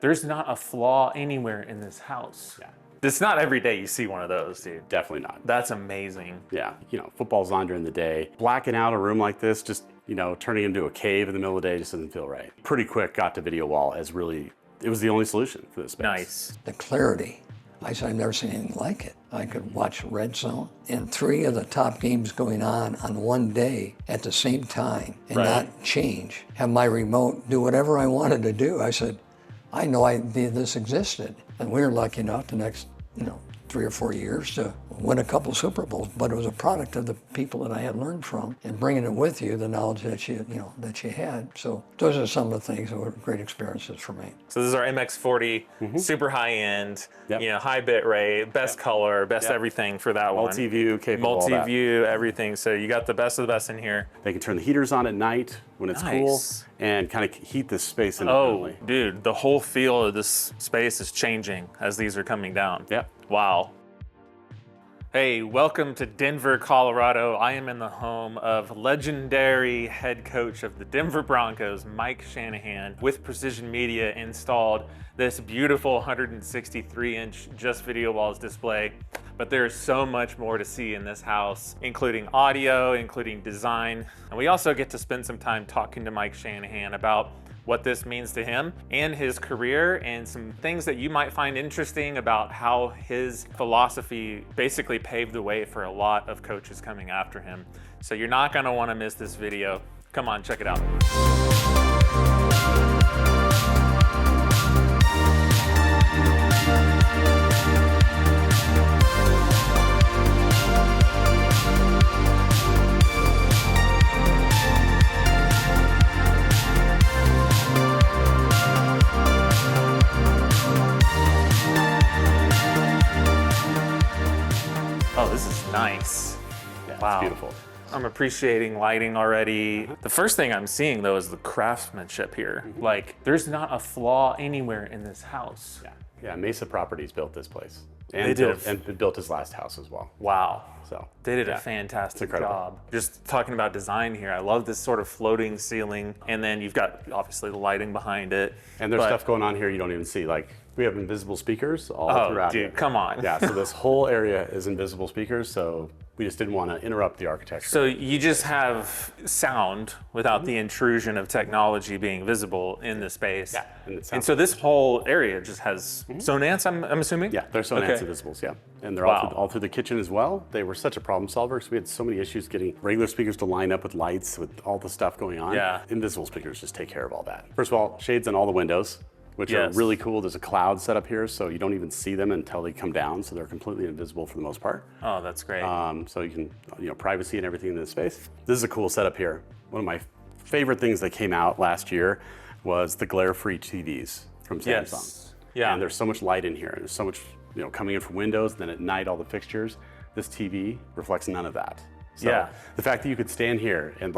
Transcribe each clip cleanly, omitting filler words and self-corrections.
There's not a flaw anywhere in this house. Yeah. It's not every day you see one of those, dude. Definitely not. That's amazing. Yeah, football's on during the day. Blacking out a room like this, just, turning into a cave in the middle of the day just doesn't feel right. Pretty quick got to video wall as really, it was the only solution for this space. Nice. The clarity. I said, I've never seen anything like it. I could watch Red Zone and 3 of the top games going on one day at the same time and not change. Have my remote do whatever I wanted to do. I said, I know this existed. And we were lucky enough the next, 3 or 4 years to win a couple Super Bowls, but it was a product of the people that I had learned from and bringing it with you, the knowledge that you had. So those are some of the things that were great experiences for me. So this is our MX40, super high end, high bit rate, best color, best everything for that one. Multi-view, capable of that. Multi-view, everything. So you got the best of the best in here. They can turn the heaters on at night when it's cool and kind of heat this space independently. Oh, dude, the whole feel of this space is changing as these are coming down. Yeah. Wow. Hey, welcome to Denver, Colorado. I am in the home of legendary head coach of the Denver Broncos, Mike Shanahan. With Precision Media installed this beautiful 163-inch Just Video Walls display. But there's so much more to see in this house, including audio, including design. And we also get to spend some time talking to Mike Shanahan about what this means to him and his career, and some things that you might find interesting about how his philosophy basically paved the way for a lot of coaches coming after him. So you're not gonna wanna miss this video. Come on, check it out. Oh, this is nice. Yeah, wow. It's beautiful. I'm appreciating lighting already. The first thing I'm seeing though is the craftsmanship here. Like, there's not a flaw anywhere in this house. Yeah, Mesa Properties built this place. They did. And built his last house as well. Wow. So they did a fantastic job. Just talking about design here, I love this sort of floating ceiling, and then you've got obviously the lighting behind it. And there's stuff going on here you don't even see. Like, we have invisible speakers all throughout. Dude, come on. Yeah, so this whole area is invisible speakers, so we just didn't want to interrupt the architecture. So you just have sound without the intrusion of technology being visible in the space. Yeah, and so this whole area just has Sonance, I'm assuming? Yeah, they're Sonance invisibles, yeah. And they're all through the kitchen as well. They were such a problem solver because we had so many issues getting regular speakers to line up with lights, with all the stuff going on. Yeah. Invisible speakers just take care of all that. First of all, shades on all the windows, which are really cool. There's a cloud set up here, so you don't even see them until they come down, so they're completely invisible for the most part. Oh, that's great. So you can, privacy and everything in this space. This is a cool setup here. One of my favorite things that came out last year was the glare-free TVs from Samsung. Yes. Yeah. And there's so much light in here. There's so much, coming in from windows, and then at night all the fixtures. This TV reflects none of that. So the fact that you could stand here and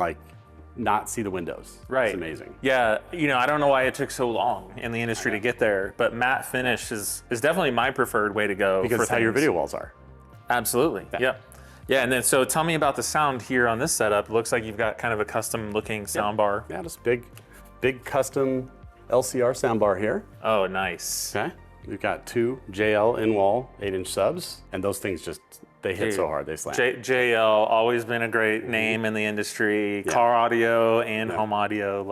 not see the windows. Right. It's amazing. Yeah, I don't know why it took so long in the industry to get there, but matte finish is definitely my preferred way to go. Because for it's how your video walls are. Absolutely, yeah. Yeah, and then so tell me about the sound here on this setup. It looks like you've got kind of a custom looking sound bar. Yeah, just big custom LCR sound bar here. Oh, nice. Okay. We've got 2 JL in-wall 8-inch subs, and those things they hit so hard, they slam. JL, always been a great name in the industry. Car audio and home audio,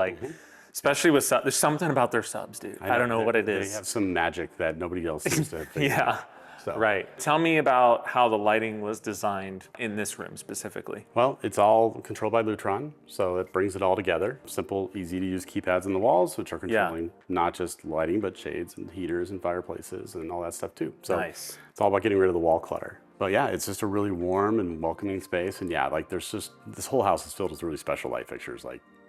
especially with subs. There's something about their subs, dude. I don't know what it is. They have some magic that nobody else seems to figure out. So. Right. Tell me about how the lighting was designed in this room specifically. Well, it's all controlled by Lutron, so it brings it all together. Simple, easy to use keypads on the walls, which are controlling not just lighting, but shades and heaters and fireplaces and all that stuff too. So nice. It's all about getting rid of the wall clutter. But yeah, it's just a really warm and welcoming space. And yeah, there's just, this whole house is filled with really special light fixtures.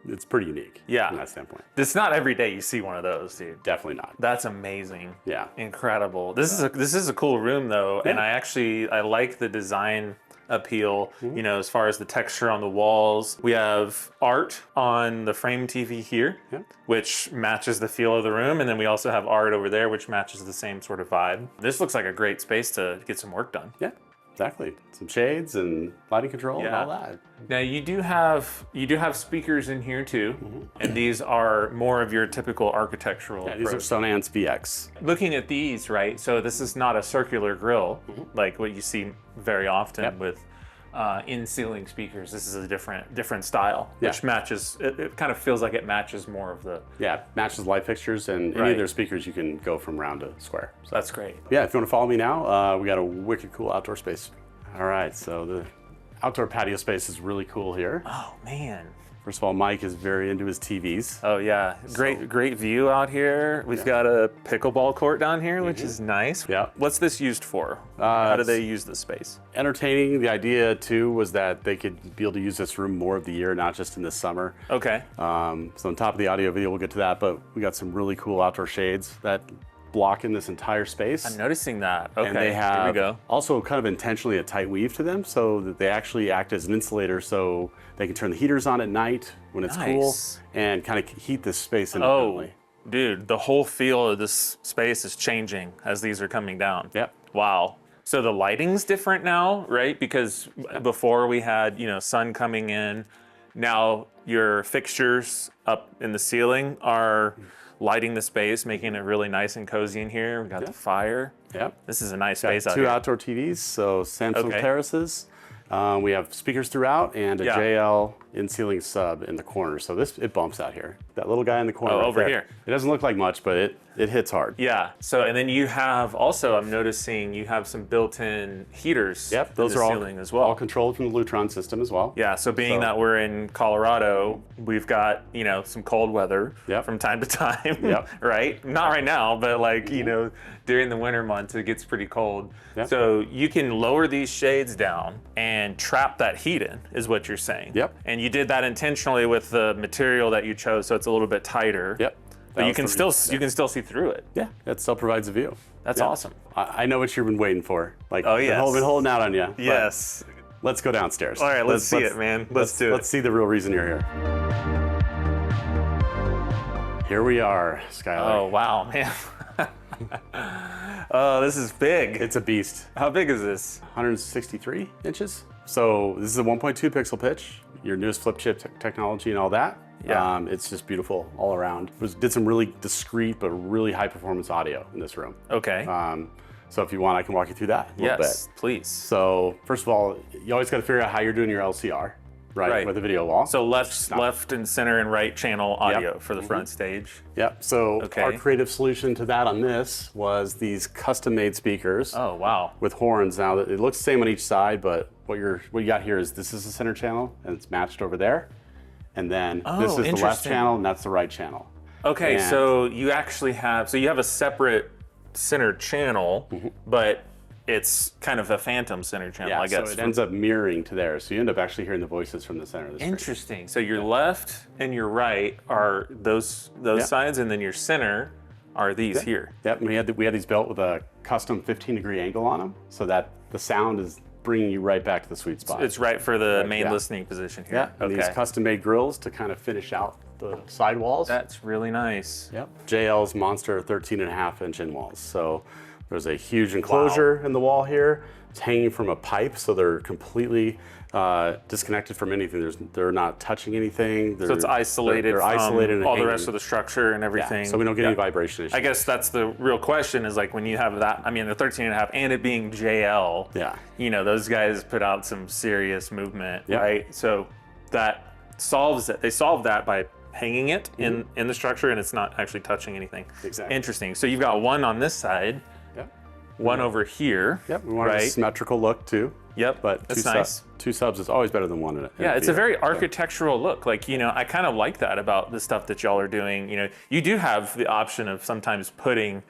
It's pretty unique from that standpoint. It's not every day you see one of those, dude. Definitely not. That's amazing. Yeah. Incredible. This is a cool room though, and I like the design appeal, as far as the texture on the walls. We have art on the frame TV here, which matches the feel of the room, and then we also have art over there, which matches the same sort of vibe. This looks like a great space to get some work done. Yeah. Exactly. Some shades and lighting control and all that. Now you do have speakers in here too, and these are more of your typical architectural. Yeah, these are Sonance VX. Looking at these, right? So this is not a circular grill like what you see very often with in-ceiling speakers. This is a different style, which matches. It kind of feels like it matches more of the. Yeah, matches light fixtures, and any of their speakers you can go from round to square. So that's great. Yeah, if you want to follow me now, we got a wicked cool outdoor space. All right, so the outdoor patio space is really cool here. Oh man. First of all, Mike is very into his TVs. Oh yeah, great view out here. We've got a pickleball court down here, which is nice. Yeah. What's this used for? How do they use the space? Entertaining. The idea too was that they could be able to use this room more of the year, not just in the summer. Okay. So on top of the audio video, we'll get to that, but we got some really cool outdoor shades that block in this entire space. I'm noticing that. Okay, and they have here we go. Also kind of intentionally a tight weave to them so that they actually act as an insulator, so they can turn the heaters on at night when it's cool and kind of heat this space independently. Oh, dude, the whole feel of this space is changing as these are coming down. Yep. Wow. So the lighting's different now, right? Because before we had, sun coming in. Now your fixtures up in the ceiling are lighting the space, making it really nice and cozy in here. We got the fire. Yep. This is a nice space out here. here. 2 outdoor TVs, so Samsung terraces. We have speakers throughout and a JL in-ceiling sub in the corner. So it bumps out here. That little guy in the corner over here. It doesn't look like much, but it hits hard. Yeah. So, and then you have also, I'm noticing you have some built-in heaters. Yep, those are ceiling as well. all controlled from the Lutron system as well. Yeah. So being that we're in Colorado, we've got some cold weather from time to time. Yep. Right. Not right now, but during the winter months it gets pretty cold. Yep. So you can lower these shades down and trap that heat in, is what you're saying. Yep. And you did that intentionally with the material that you chose, so it's a little bit tighter. Yep. But you can still see through it. Yeah, it still provides a view. That's awesome. I know what you've been waiting for. I've been holding out on you. Yes. Let's go downstairs. All right, let's see it, man. Let's do it. Let's see the real reason you're here. Here we are, Skylar. Oh, wow, man. Oh, this is big. It's a beast. How big is this? 163 inches. So this is a 1.2 pixel pitch, your newest flip chip technology and all that. Yeah. It's just beautiful all around. Did some really discreet but really high performance audio in this room. Okay. So if you want, I can walk you through that a little bit. Yes, please. So first of all, you always got to figure out how you're doing your LCR, right? With the video wall. So left and center and right channel audio for the front stage. Yep. So our creative solution to that on this was these custom-made speakers. Oh wow. With horns. Now it looks the same on each side, but what you got here is this is the center channel and it's matched over there. And then this is the left channel and that's the right channel. Okay, so you actually have a separate center channel, but it's kind of a phantom center channel, I guess. So it ends up mirroring to there. So you end up actually hearing the voices from the center of the screen. Interesting. So your left and your right are those sides, and then your center are these here. Yep, and we had these built with a custom 15-degree angle on them, so that the sound is bringing you right back to the sweet spot. It's right for the main listening position here. Yeah, and these custom-made grills to kind of finish out the side walls. That's really nice. Yep. JL's monster 13.5-inch in walls. So there's a huge enclosure in the wall here. It's hanging from a pipe, so they're completely disconnected from anything. They're not touching anything. So it's isolated they're from isolated all the rest of the structure and everything. Yeah, so we don't get any vibration issues. I guess that's the real question is when you have that, the 13.5 and it being JL, those guys put out some serious movement, right? So that solves it. They solved that by hanging it in the structure and it's not actually touching anything. Exactly. Interesting. So you've got one on this side, one over here. Yep, we want a symmetrical look too. Yep, but that's nice. Two subs is always better than one in it. Yeah, it's a very architectural look. I kind of like that about the stuff that y'all are doing. You do have the option of sometimes putting,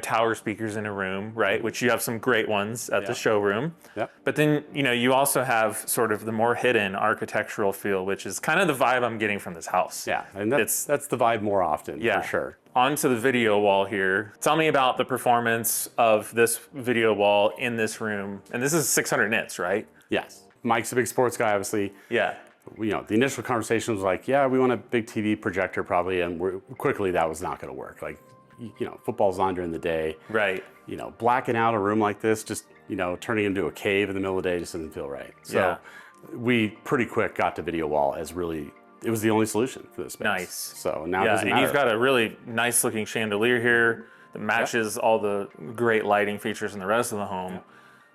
tower speakers in a room, right? Which you have some great ones at the showroom. Yep. But then, you also have sort of the more hidden architectural feel, which is kind of the vibe I'm getting from this house. Yeah, and that's the vibe more often, for sure. Onto the video wall here. Tell me about the performance of this video wall in this room. And this is 600 nits, right? Yes. Mike's a big sports guy, obviously. Yeah. The initial conversation was we want a big TV projector probably, and quickly that was not going to work. football's on during the day. Right. Blacking out a room like this, just, turning into a cave in the middle of the day just doesn't feel right. So we pretty quick got to video wall as really, it was the only solution for this space. Nice. So now it doesn't and matter. you've got a really nice looking chandelier here that matches all the great lighting features in the rest of the home.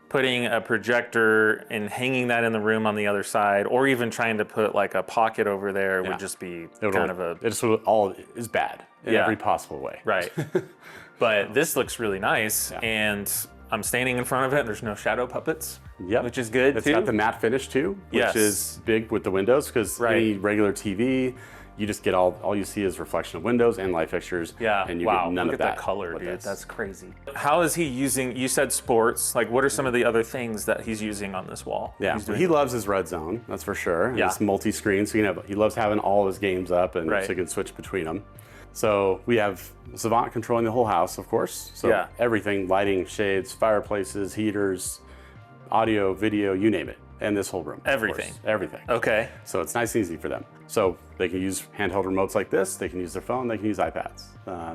Putting a projector and hanging that in the room on the other side, or even trying to put like a pocket over there would just be kind of a... It just all is bad in every possible way. Right. But this looks really nice, and I'm standing in front of it and there's no shadow puppets, which is good It's too. got the matte finish too, which is big with the windows, because any regular TV, you just get all you see is reflection of windows and light fixtures. And you get none look of at that color, dude. this. That's crazy. How is he using, you said sports, like what are some of the other things that he's using on this wall? He loves his red zone, that's for sure. It's multi-screen, so he loves having all his games up, and so he can switch between them. So we have Savant controlling the whole house, of course. So everything, lighting, shades, fireplaces, heaters, audio, video, you name it. And this whole room. Everything. Everything. Okay. So it's nice and easy for them. So they can use handheld remotes like this, they can use their phone, they can use iPads.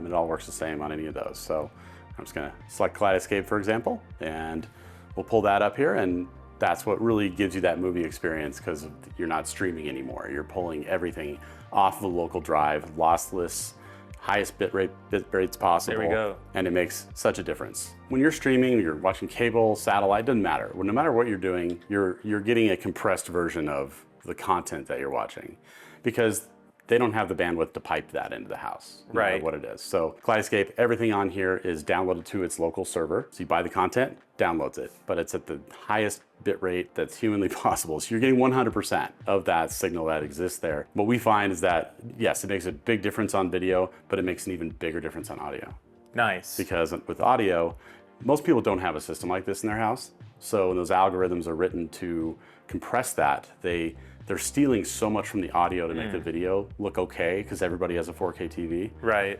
It all works the same on any of those. So I'm just gonna select Kaleidoscape, for example, and we'll pull that up here, and that's what really gives you that movie experience, because you're not streaming anymore. You're pulling everything off the local drive, lossless, highest bit rates possible. There we go. And it makes such a difference. When you're streaming, you're watching cable, satellite, doesn't matter. Well, no matter what you're doing, you're getting a compressed version of the content that you're watching, because they don't have the bandwidth to pipe that into the house, no matter what it is. So Kaleidoscape, everything on here is downloaded to its local server. So you buy the content, downloads it, but it's at the highest bit rate that's humanly possible. So you're getting 100% of that signal that exists there. What we find is that, yes, it makes a big difference on video, but it makes an even bigger difference on audio. Nice. Because with audio, most people don't have a system like this in their house. So when those algorithms are written to compress that, they're stealing so much from the audio to make the video look okay, because everybody has a 4K TV. Right.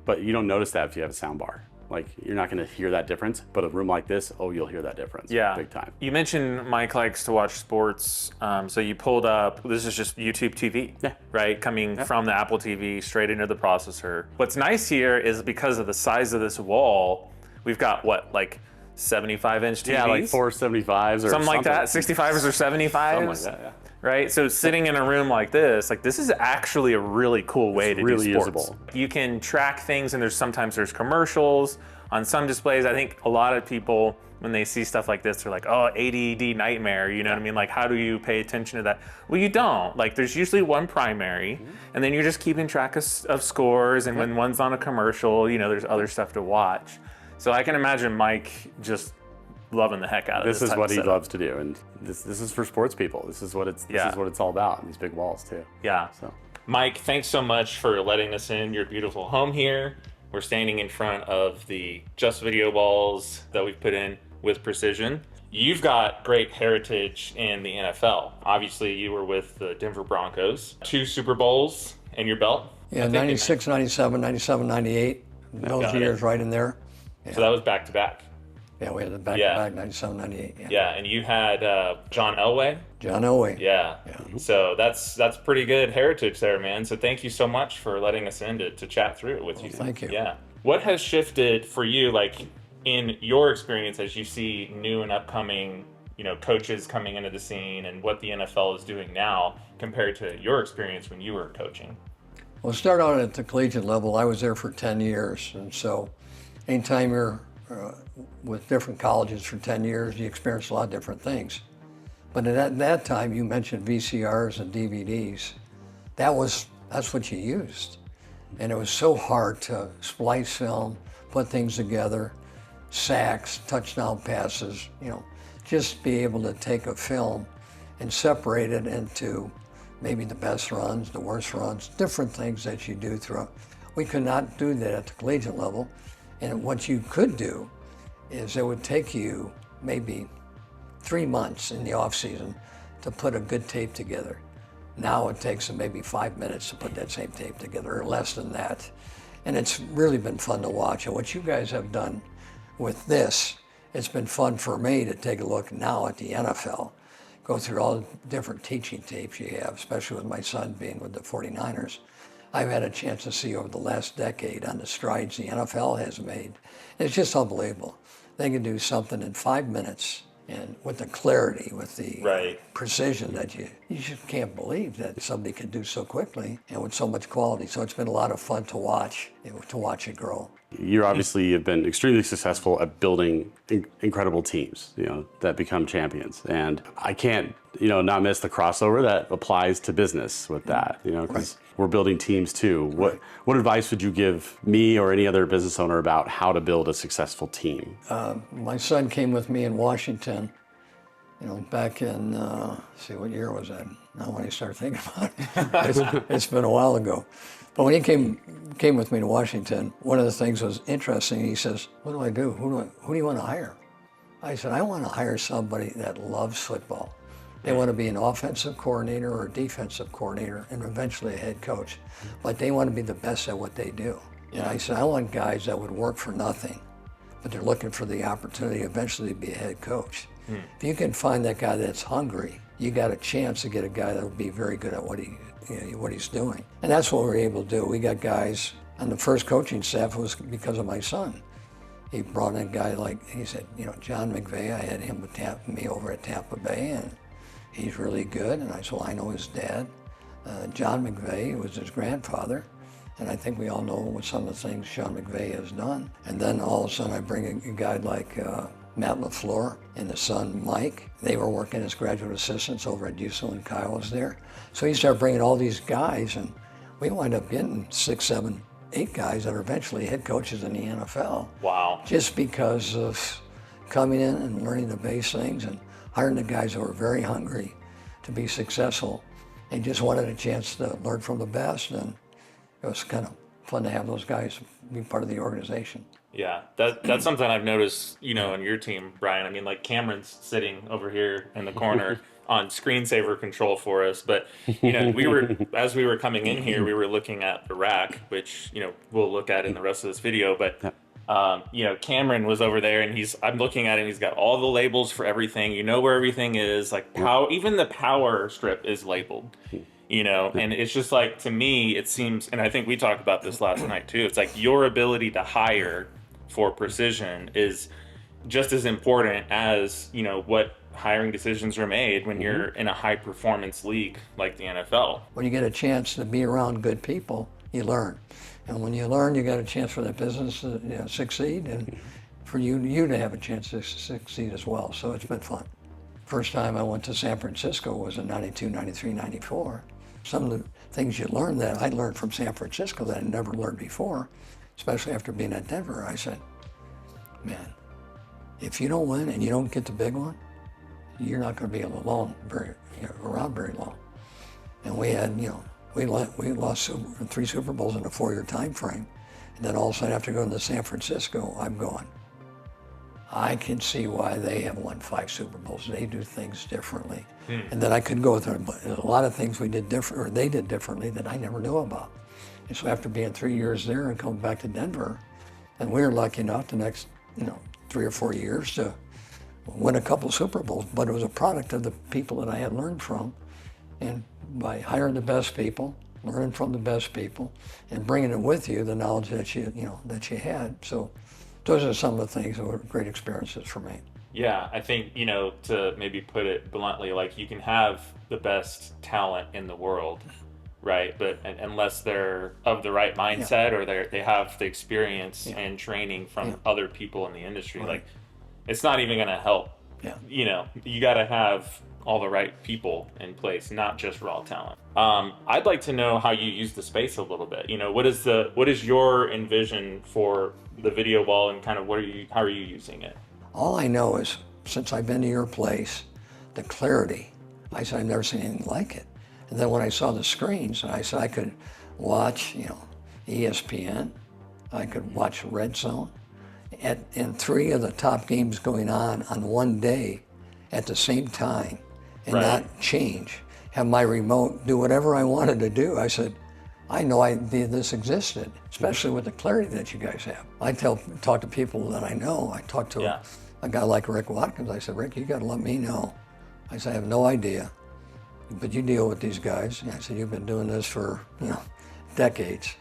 But you don't notice that if you have a sound bar. Like, you're not gonna hear that difference, but a room like this, you'll hear that difference. Big time. You mentioned Mike likes to watch sports, so you pulled up, this is just YouTube TV, right? Coming from the Apple TV straight into the processor. What's nice here is because of the size of this wall, we've got what, like 75-inch TVs? Yeah, like 475s or something like that, 65s or 75s? Something like that, Right? So sitting in a room like this is actually a really cool way to do sports. Usable. You can track things, and sometimes there's commercials on some displays. I think a lot of people, when they see stuff like this, they're like, oh, ADD nightmare, you know what I mean? Like, how do you pay attention to that? Well, you don't. Like, there's usually one primary, and then you're just keeping track of scores, and when one's on a commercial, there's other stuff to watch. So I can imagine Mike just loving the heck out of this. This is what he loves to do, and this is for sports people. This is what it's all about. These big walls too. Yeah. So, Mike, thanks so much for letting us in your beautiful home here. We're standing in front of the Just Video walls that we've put in with precision. You've got great heritage in the NFL. Obviously, you were with the Denver Broncos. 2 Super Bowls in your belt. Yeah, 96, 97, 97, 98. Those years right in there. Yeah. So that was back to back. Yeah, we had the back-to-back, 97, 98. Yeah, and you had John Elway. John Elway. Yeah. So that's pretty good heritage there, man. So thank you so much for letting us in to chat through it with you. Thank you. Yeah. What has shifted for you, like in your experience, as you see new and upcoming, coaches coming into the scene, and what the NFL is doing now compared to your experience when you were coaching? Well, start out at the collegiate level. I was there for 10 years, and so anytime you're with different colleges for 10 years, you experience a lot of different things. But at that time, you mentioned VCRs and DVDs. That's what you used. And it was so hard to splice film, put things together, sacks, touchdown passes, just be able to take a film and separate it into maybe the best runs, the worst runs, different things that you do throughout. We could not do that at the collegiate level. And what you could do is it would take you maybe 3 months in the off season to put a good tape together. Now it takes them maybe 5 minutes to put that same tape together, or less than that. And it's really been fun to watch. And what you guys have done with this, it's been fun for me to take a look now at the NFL, go through all the different teaching tapes you have, especially with my son being with the 49ers. I've had a chance to see over the last decade on the strides the NFL has made. It's just unbelievable. They can do something in 5 minutes and with the clarity, with the precision that you just can't believe that somebody can do so quickly and with so much quality. So it's been a lot of fun to watch it grow. You obviously have been extremely successful at building incredible teams, that become champions. And I can't, not miss the crossover that applies to business with that, because we're building teams too. What advice would you give me or any other business owner about how to build a successful team? My son came with me in Washington, back in, what year was that? Now when I start thinking about it, it's been a while ago. But when he came with me to Washington, one of the things was interesting. He says, "What do I do? Who do you want to hire?" I said, "I want to hire somebody that loves football. They want to be an offensive coordinator or a defensive coordinator and eventually a head coach, but they want to be the best at what they do." And I said, "I want guys that would work for nothing, but they're looking for the opportunity eventually to be a head coach." If you can find that guy that's hungry, you got a chance to get a guy that will be very good at what he's doing. And that's what we're able to do. We got guys on the first coaching staff. It was because of my son. He brought in a guy he said, John McVay, I had him with me over at Tampa Bay, and he's really good. And I said, well, I know his dad. John McVay was his grandfather. And I think we all know what some of the things Sean McVay has done. And then all of a sudden I bring a guy like Matt LaFleur and his son Mike. They were working as graduate assistants over at UCLA, and Kyle was there. So he started bringing all these guys, and we wind up getting 6, 7, 8 guys that are eventually head coaches in the NFL. Wow. Just because of coming in and learning the base things and hiring the guys who were very hungry to be successful and just wanted a chance to learn from the best. And it was kind of fun to have those guys be part of the organization. Yeah, that's something I've noticed, on your team, Brian. I mean, like Cameron's sitting over here in the corner on screensaver control for us. But, as we were coming in here, we were looking at the rack, which, we'll look at in the rest of this video. But, Cameron was over there and I'm looking at it and he's got all the labels for everything. You know where everything is, even the power strip is labeled. And it's just to me, it seems, and I think we talked about this last night too, it's your ability to hire for precision is just as important as, what hiring decisions are made when you're in a high performance league like the NFL. When you get a chance to be around good people, you learn. And when you learn, you got a chance for that business to succeed and for you to have a chance to succeed as well. So it's been fun. First time I went to San Francisco was in 92, 93, 94. Some of the things you learn that I learned from San Francisco that I never learned before, especially after being at Denver, I said, man, if you don't win and you don't get the big one, you're not going to be around very long. And we had, we lost 3 Super Bowls in a 4-year time frame. And then all of a sudden after going to San Francisco, I'm going, I can see why they have won 5 Super Bowls. They do things differently. And then I could go through a lot of things we did different, or they did differently that I never knew about. And so after being 3 years there and coming back to Denver, and we were lucky enough the next, 3 or 4 years to win a couple Super Bowls, but it was a product of the people that I had learned from. And by hiring the best people, learning from the best people, and bringing it with you, the knowledge that that you had. So those are some of the things that were great experiences for me. Yeah, I think, to maybe put it bluntly, you can have the best talent in the world, right? But unless they're of the right mindset or they have the experience and training from other people in the industry, it's not even going to help. Yeah. You got to have all the right people in place, not just raw talent. I'd like to know how you use the space a little bit. What is your envision for the video wall and kind of how are you using it? All I know is, since I've been to your place, the clarity, I said, I've never seen anything like it. And then when I saw the screens, I said I could watch, ESPN, I could watch Red Zone, and 3 of the top games going on one day at the same time and not change. Have my remote do whatever I wanted to do. I said, I know this existed, especially with the clarity that you guys have. I talk to people that I know. I talked to a guy like Rick Watkins. I said, Rick, you got to let me know. I said, I have no idea, but you deal with these guys. And I said, you've been doing this for decades,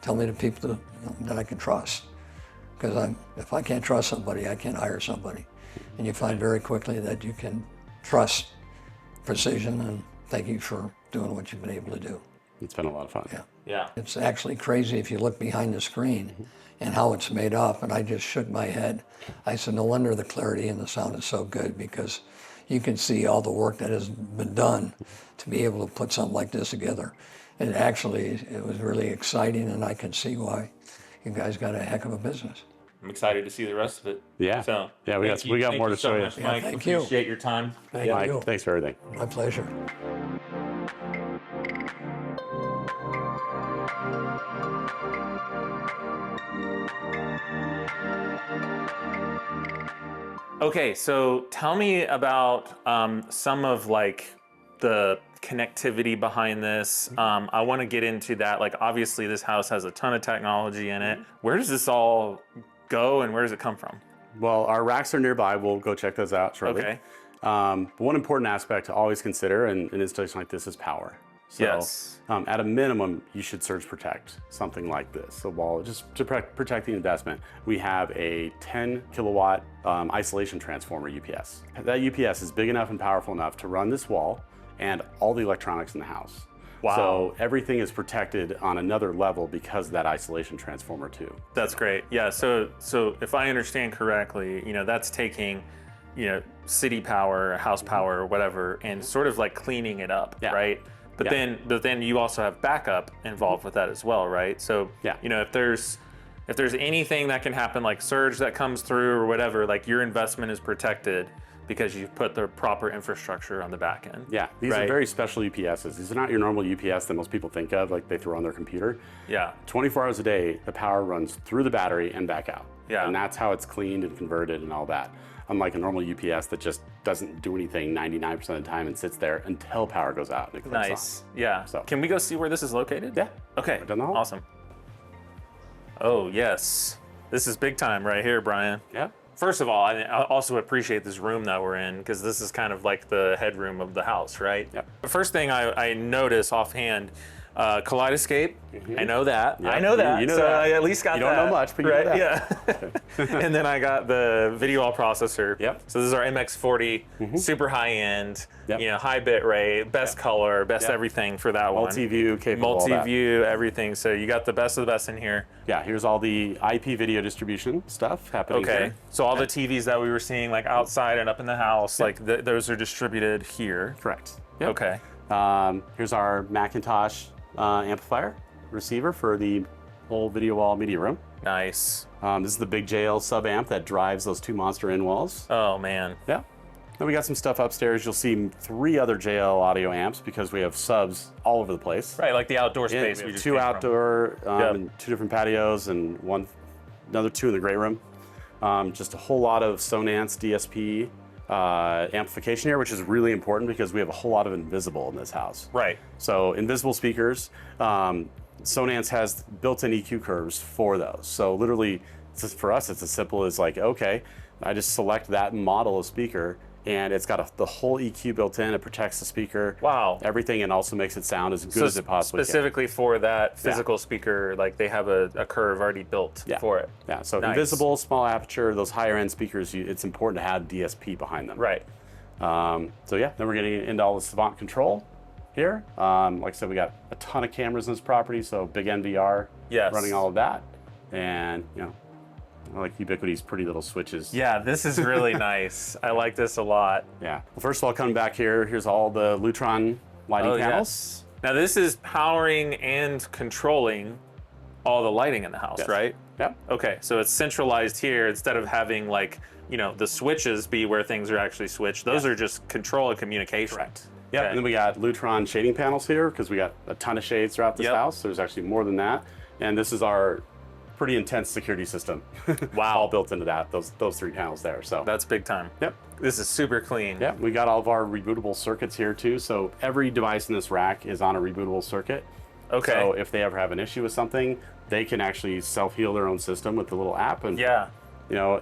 tell me the people that I can trust. Because if I can't trust somebody, I can't hire somebody. And you find very quickly that you can trust Precision, and thank you for doing what you've been able to do. It's been a lot of fun. Yeah. It's actually crazy if you look behind the screen and how it's made up. And I just shook my head. I said, no wonder the clarity and the sound is so good, because you can see all the work that has been done to be able to put something like this together. And actually, it was really exciting, and I can see why you guys got a heck of a business. I'm excited to see the rest of it. Yeah. So Yeah, we got more to show you. Much, Mike. thank you. Appreciate your time. Thank Mike, you. thanks for everything. My pleasure. Okay, so tell me about some of like the connectivity behind this. I want to get into that. Like, obviously this house has a ton of technology in it. Where does this all go, and where does it come from? Well, our racks are nearby. We'll go check those out shortly. Okay. But one important aspect to always consider in an installation like this is power. So, Yes. at a minimum, you should surge protect something like this, a wall, just to protect the investment. We have a 10 kilowatt isolation transformer UPS. That UPS is big enough and powerful enough to run this wall and all the electronics in the house. Wow. So everything is protected on another level because of that isolation transformer too. That's great. Yeah. So if I understand correctly, that's taking, city power, house power, or whatever, and sort of like cleaning it up, Yeah. right? But Yeah. then you also have backup involved with that as well, right? So Yeah. if there's anything that can happen, like surge that comes through or whatever, like your investment is protected because you've put the proper infrastructure on the back end. Yeah, these are Right. very special UPSs. These are not your normal UPS that most people think of, like they throw on their computer. Yeah. 24 hours a day, the power runs through the battery and back out. Yeah. And that's how it's cleaned and converted and all that. Unlike a normal UPS that just doesn't do anything 99% of the time and sits there until power goes out and it clicks Nice. Yeah. So- Can we go see where this is located? Yeah. Okay. Right down the hall. Awesome. Oh, yes. This is big time right here, Brian. on. Yeah. First of all, I also appreciate this room that we're in, because this is kind of like the headroom of the house, right? Yep. The first thing I notice offhand, Kaleidoscape. I know that. Yep. I know that. You know so that. I at least got You that. don't know much, but you right? know that. Yeah. And then I got the video all processor. Yep. So this is our MX40, super high end, Yep. high bit rate, best color, best Yep. everything for that one. Multi-view, capable of all that. Multi-view, everything. So you got the best of the best in here. Yeah, here's all the IP video distribution stuff happening Okay. here. So all the TVs that we were seeing, like outside and up in the house, like those are distributed here. Correct. Yep. Okay. Here's our Macintosh amplifier receiver for the whole video wall media room. Nice. This is the big JL sub amp that drives those two monster in walls. Oh man. Yeah. Then we got some stuff upstairs. You'll see 3 other JL audio amps because we have subs all over the place. Right, like the outdoor Yeah, space. we we have just 2 came from. outdoor, Yep. and 2 different patios, and another 2 in the great room. Just a whole lot of Sonance DSP amplification here, which is really important because we have a whole lot of invisible in this house. Right. So invisible speakers, Sonance has built-in EQ curves for those. So literally, for us, it's as simple as like, okay, I just select that model of speaker, and it's got the whole EQ built in. It protects the speaker. Wow. Everything, and also makes it sound as good as it possibly can. Specifically for that physical speaker, like they have a curve already built for it. Yeah, so Nice. invisible, small aperture, those higher end speakers, it's important to have DSP behind them. Right. So yeah, then we're getting into all the Savant control here. Like I said, we got a ton of cameras in this property, so big NVR Yes. running all of that. And, I like Ubiquity's pretty little switches. Yeah, this is really nice. I like this a lot. Yeah. Well, first of all, coming back here, here's all the Lutron lighting panels. Yes. Now this is powering and controlling all the lighting in the house, Yes. right? Yep. Okay, so it's centralized here instead of having like, the switches be where things are actually switched. Those are just control and communication. Correct. Yep. Okay. And then we got Lutron shading panels here because we got a ton of shades throughout this Yep. house. There's actually more than that. And this is our pretty intense security system. Wow. All built into that, those 3 panels there. So That's big time. yep. This is super clean. Yeah, we got all of our rebootable circuits here too. So every device in this rack is on a rebootable circuit. Okay. So if they ever have an issue with something, they can actually self-heal their own system with the little app, and Yeah.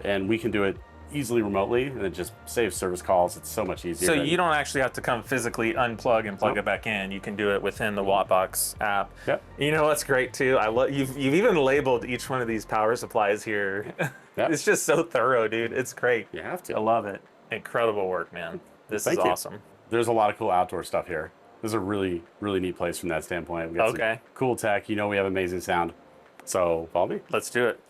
and we can do it easily remotely, and it just saves service calls. It's so much easier. So you don't actually have to come physically unplug and plug Nope. it back in. You can do it within the Wattbox app. Yep. You know what's great too? I love you've even labeled each one of these power supplies here. Yep. It's just so thorough, dude. It's great. You have to. I love it. Incredible work, man. This Thank is you. awesome. There's a lot of cool outdoor stuff here. This is a really, really neat place from that standpoint. We got some Okay. cool tech. You know, we have amazing sound. So follow me. Let's do it.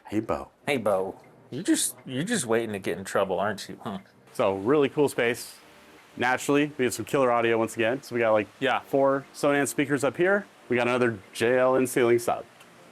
Hey, Bo. Hey, Bo. You're just waiting to get in trouble, aren't you? Huh? So really cool space. Naturally, we have some killer audio once again. So we got like Yeah. 4 Sonance speakers up here. We got another JL in ceiling sub,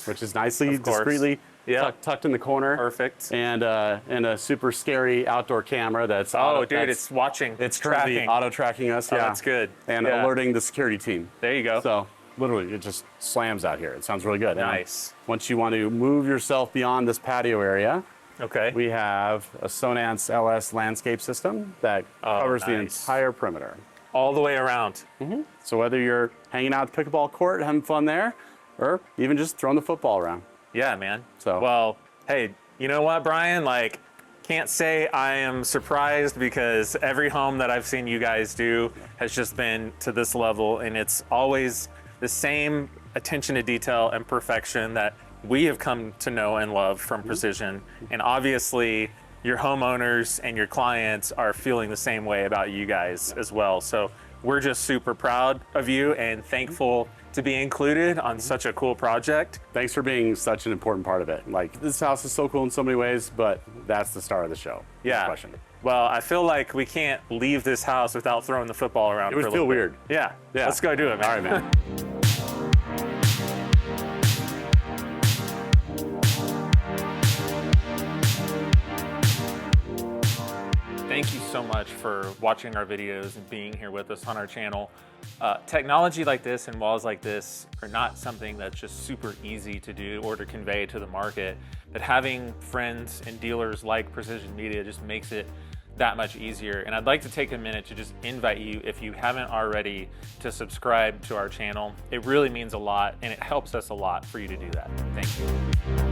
which is nicely, Of course. discreetly Yeah. tucked in the corner. Perfect. And a super scary outdoor camera that's Oh, dude, it's watching. it's tracking. currently auto tracking us. Oh, Yeah, that's good. And Yeah. alerting the security team. There you go. So literally, it just slams out here. It sounds really good. And Nice. once you want to move yourself beyond this patio area, Okay. we have a Sonance LS landscape system that covers the nice. entire perimeter. All the way around. So whether you're hanging out at the pickleball court, having fun there, or even just throwing the football around. Yeah, man. So- well, hey, you know what, Brian? Like, can't say I am surprised because every home that I've seen you guys do has just been to this level, and it's always the same attention to detail and perfection that we have come to know and love from Precision. And obviously, your homeowners and your clients are feeling the same way about you guys as well. So we're just super proud of you and thankful to be included on such a cool project. Thanks for being such an important part of it. Like, this house is so cool in so many ways, but that's the star of the show. No Yeah. question. Well, I feel like we can't leave this house without throwing the football around. It would for a feel little bit. weird. Yeah. Yeah. Let's go do it, man. All right, man. Thank you so much for watching our videos and being here with us on our channel. Technology like this and walls like this are not something that's just super easy to do or to convey to the market, but having friends and dealers like Precision Media just makes it that much easier. And I'd like to take a minute to just invite you, if you haven't already, to subscribe to our channel. It really means a lot and it helps us a lot for you to do that. Thank you.